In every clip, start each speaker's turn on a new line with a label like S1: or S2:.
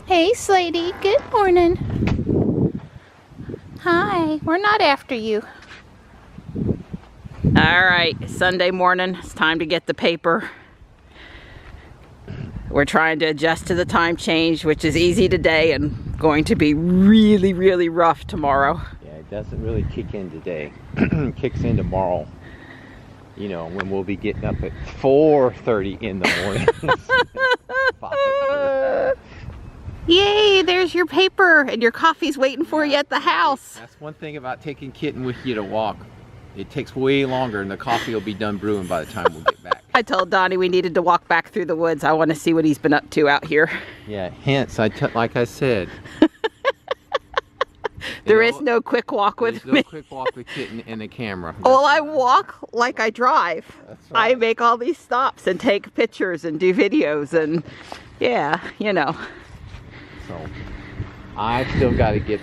S1: Hey, Slady. Good morning. Hi. We're not after you. Alright, Sunday morning. It's time to get the paper. We're trying to adjust to the time change, which is easy today and going to be really, really rough tomorrow.
S2: Yeah, it doesn't really kick in today. It kicks in tomorrow. You know, when we'll be getting up at 4:30 in the morning.
S1: Yay, there's your paper and your coffee's waiting for you at the house.
S2: That's one thing about taking Kitten with you to walk. It takes way longer and the coffee will be done brewing by the time we'll get back.
S1: I told Donnie we needed to walk back through the woods. I want to see what he's been up to out here.
S2: Yeah, hence, like I said.
S1: There is no quick walk with me.
S2: No quick walk with Kitten and the camera.
S1: Well, I walk like I drive.
S2: That's right.
S1: I make all these stops and take pictures and do videos and yeah, you know.
S2: So, I've still got to get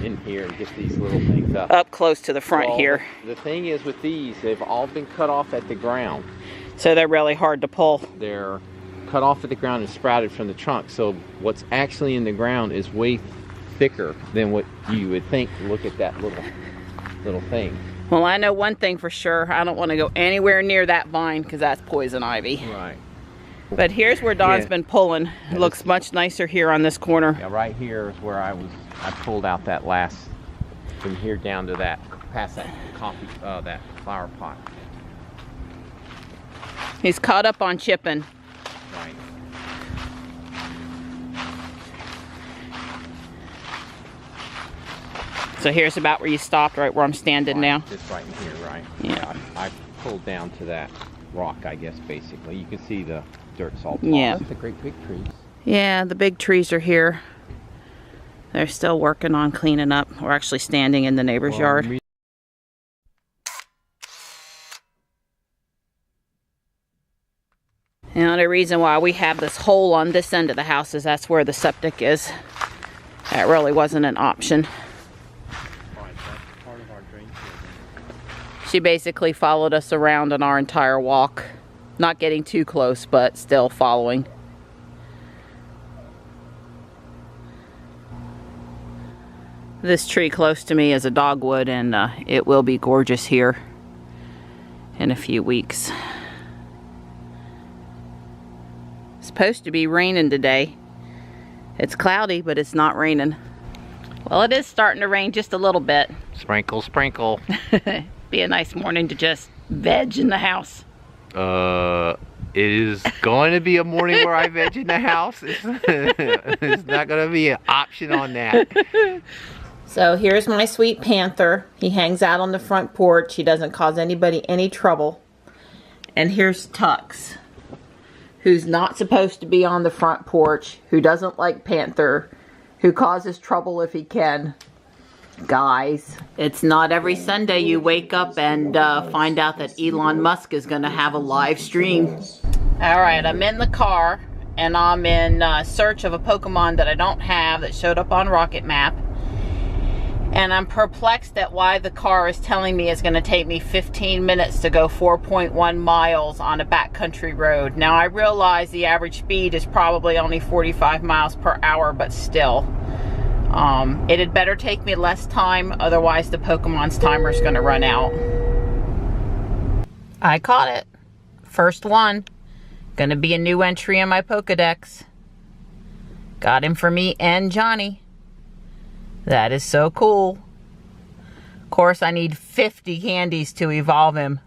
S2: in here and get these little things up.
S1: Up close to the front here.
S2: The thing is with these, they've all been cut off at the ground.
S1: So they're really hard to pull.
S2: They're cut off at the ground and sprouted from the trunk. So what's actually in the ground is way thicker than what you would think. Look at that little thing.
S1: Well, I know one thing for sure. I don't want to go anywhere near that vine because that's poison ivy.
S2: Right.
S1: But here's where Don's been pulling. It looks much nicer here on this corner.
S2: Yeah, right here is where I pulled out that last, from here down to that, past that that flower pot.
S1: He's caught up on chipping.
S2: Right.
S1: So here's about where you stopped, right where I'm standing now.
S2: Just right in here, right?
S1: Yeah.
S2: I pulled down to that rock, I guess, basically. You can see the dirt's all tall.
S1: Yeah.
S2: That's the great big trees.
S1: Yeah, the big trees are here. They're still working on cleaning up. We're actually standing in the neighbor's yard. Now the reason why we have this hole on this end of the house is that's where the septic is. That really wasn't an option. She basically followed us around on our entire walk. Not getting too close, but still following. This tree close to me is a dogwood, and it will be gorgeous here in a few weeks. It's supposed to be raining today. It's cloudy, but it's not raining. Well, it is starting to rain just a little bit.
S2: Sprinkle, sprinkle.
S1: Be a nice morning to just veg in the house.
S2: It is going to be a morning where I veg in the house. It's not going to be an option on that.
S1: So here's my sweet panther. He hangs out on the front porch. He doesn't cause anybody any trouble. And here's Tux, who's not supposed to be on the front porch, who doesn't like Panther, who causes trouble if he can. Guys, it's not every Sunday you wake up and find out that Elon Musk is going to have a live stream. Alright, I'm in the car and I'm in search of a Pokemon that I don't have that showed up on Rocket Map. And I'm perplexed at why the car is telling me it's going to take me 15 minutes to go 4.1 miles on a backcountry road. Now I realize the average speed is probably only 45 miles per hour, but still. It had better take me less time, otherwise the Pokemon's timer is going to run out. I caught it. First one. Gonna be a new entry in my Pokedex. Got him for me and Johnny. That is so cool. Of course, I need 50 candies to evolve him.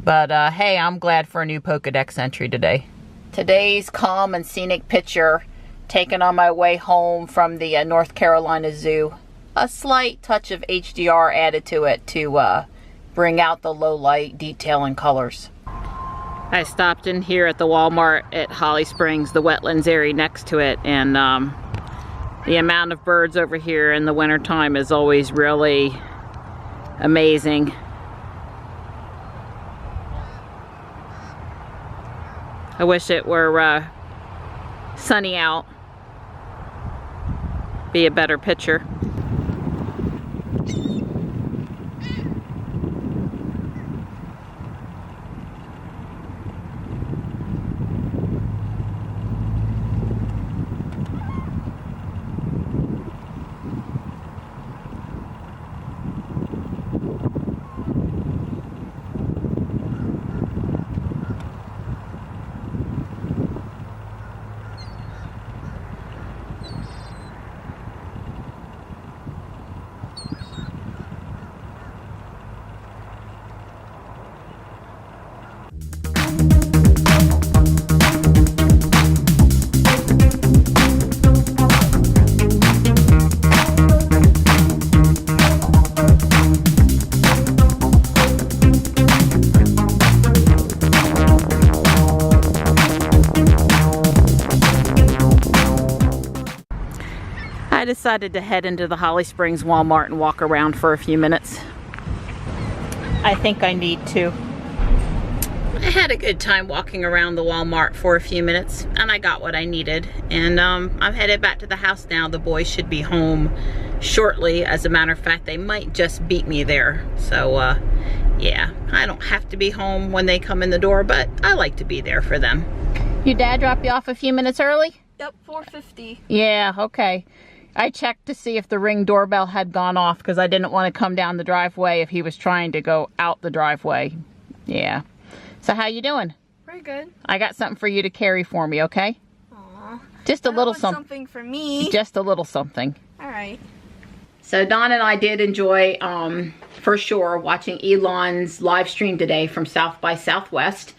S1: But hey, I'm glad for a new Pokedex entry today. Today's calm and scenic picture taken on my way home from the North Carolina Zoo. A slight touch of HDR added to it to bring out the low light detail and colors. I stopped in here at the Walmart at Holly Springs, the wetlands area next to it, and the amount of birds over here in the wintertime is always really amazing. I wish it were sunny out. Be a better picture. decided to head into the Holly Springs Walmart and walk around for a few minutes. I think I need to. I had a good time walking around the Walmart for a few minutes, and I got what I needed. And I'm headed back to the house now. The boys should be home shortly. As a matter of fact, they might just beat me there. So yeah, I don't have to be home when they come in the door, but I like to be there for them. Your dad dropped you off a few minutes early?
S3: Yep, 4:50.
S1: Yeah, okay. I checked to see if the Ring doorbell had gone off because I didn't want to come down the driveway if he was trying to go out the driveway. Yeah. So how you doing?
S3: Pretty good.
S1: I got something for you to carry for me, okay?
S3: Aww.
S1: Just a little
S3: something for me.
S1: Just a little something.
S3: All right.
S1: So Don and I did enjoy, for sure, watching Elon's live stream today from South by Southwest.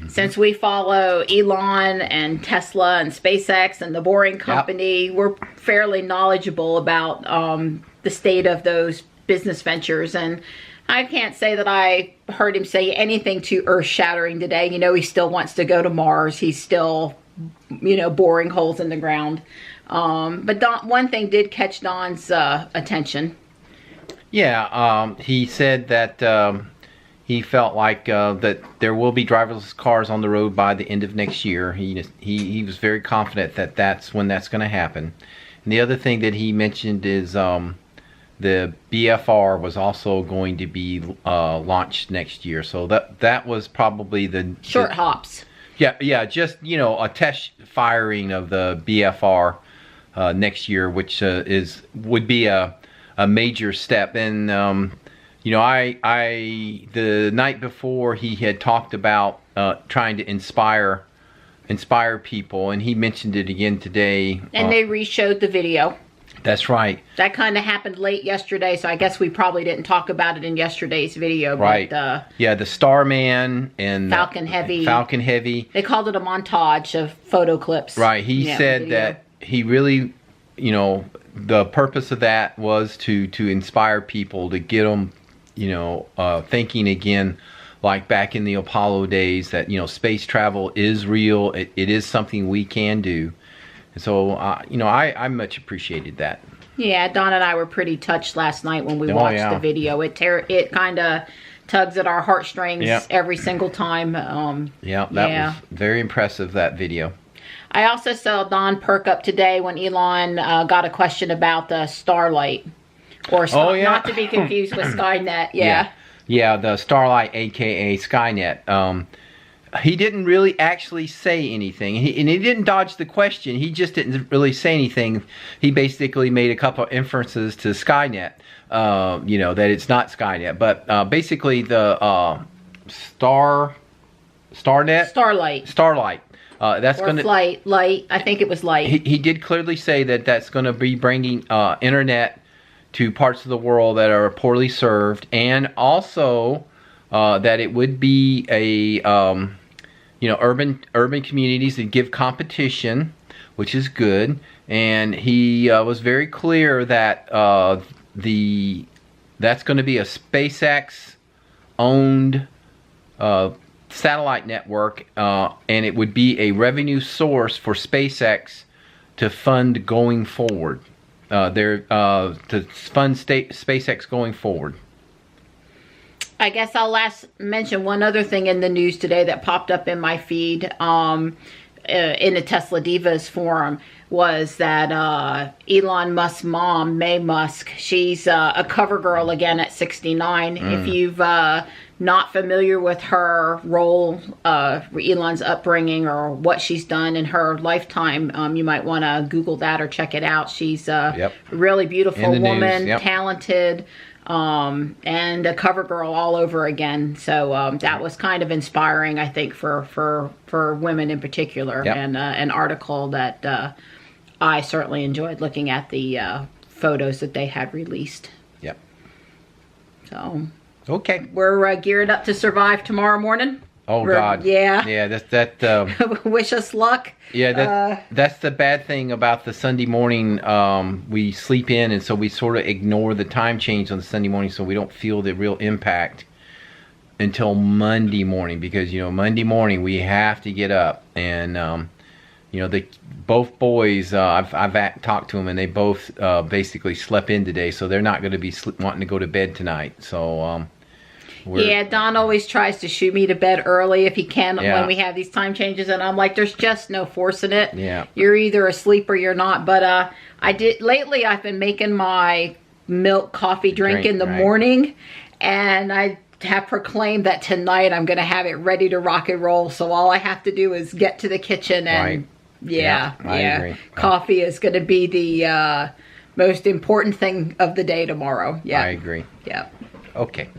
S1: Since we follow Elon and Tesla and SpaceX and the Boring Company, we're fairly knowledgeable about the state of those business ventures. And I can't say that I heard him say anything too earth-shattering today. You know, he still wants to go to Mars. He's still, you know, boring holes in the ground. But Don, one thing did catch Don's attention.
S2: Yeah, he said that he felt like that there will be driverless cars on the road by the end of next year. He was very confident that that's when that's going to happen. And the other thing that he mentioned is the BFR was also going to be launched next year. So that was probably the
S1: short hops.
S2: Yeah, just, you know, a test firing of the BFR next year, which would be a major step. And you know, the night before he had talked about trying to inspire people, and he mentioned it again today.
S1: And they re-showed the video.
S2: That's right.
S1: That kind of happened late yesterday, so I guess we probably didn't talk about it in yesterday's video.
S2: Right.
S1: But,
S2: yeah, the Starman and
S1: Falcon Heavy.
S2: Falcon Heavy.
S1: They called it a montage of photo clips.
S2: Right. He said that he really, you know, the purpose of that was to inspire people, to get them, you know, thinking again, like back in the Apollo days, that, you know, space travel is real. It is something we can do. And so, you know, I much appreciated that.
S1: Yeah, Don and I were pretty touched last night when we watched the video. It kind of tugs at our heartstrings every single time.
S2: That was very impressive, that video.
S1: I also saw Don perk up today when Elon got a question about the Starlight. Or not to be confused with Skynet,
S2: Yeah, the Starlight, aka Skynet. He didn't really actually say anything. And he didn't dodge the question. He just didn't really say anything. He basically made a couple of inferences to Skynet, you know, that it's not Skynet. But basically the Starlight. That's going to
S1: light. I think it was light.
S2: He did clearly say that that's going to be bringing internet to parts of the world that are poorly served, and also that it would be a you know, urban communities that give competition, which is good. And he was very clear that that's going to be a SpaceX owned satellite network, and it would be a revenue source for SpaceX to fund going forward. To fund SpaceX going forward.
S1: I guess I'll mention one other thing in the news today that popped up in my feed in the Tesla Divas forum was that Elon Musk's mom, Maye Musk, she's a cover girl again at 69. If you've not familiar with her role, Elon's upbringing, or what she's done in her lifetime, you might want to Google that or check it out. She's a really beautiful woman, talented, and a cover girl all over again. So that was kind of inspiring, I think, for women in particular, and an article that I certainly enjoyed looking at the photos that they had released. So
S2: okay,
S1: we're geared up to survive tomorrow morning.
S2: God, yeah. That
S1: wish us luck.
S2: Yeah, that's the bad thing about the Sunday morning. We sleep in, and so we sort of ignore the time change on the Sunday morning, so we don't feel the real impact until Monday morning. Because, you know, Monday morning we have to get up, and you know, both boys, I've talked to them, and they both basically slept in today, so they're not going to be wanting to go to bed tonight. So
S1: yeah, Don always tries to shoot me to bed early if he can
S2: Yeah.
S1: when we have these time changes, and I'm like, there's just no forcing it.
S2: Yeah.
S1: You're either asleep or you're not. But lately I've been making my milk coffee drink in the
S2: right.
S1: morning, and I have proclaimed that tonight I'm going to have it ready to rock and roll. So all I have to do is get to the kitchen and
S2: Right.
S1: yeah,
S2: I agree.
S1: coffee is going to be the most important thing of the day tomorrow. Yeah,
S2: I agree.
S1: yeah.
S2: Okay.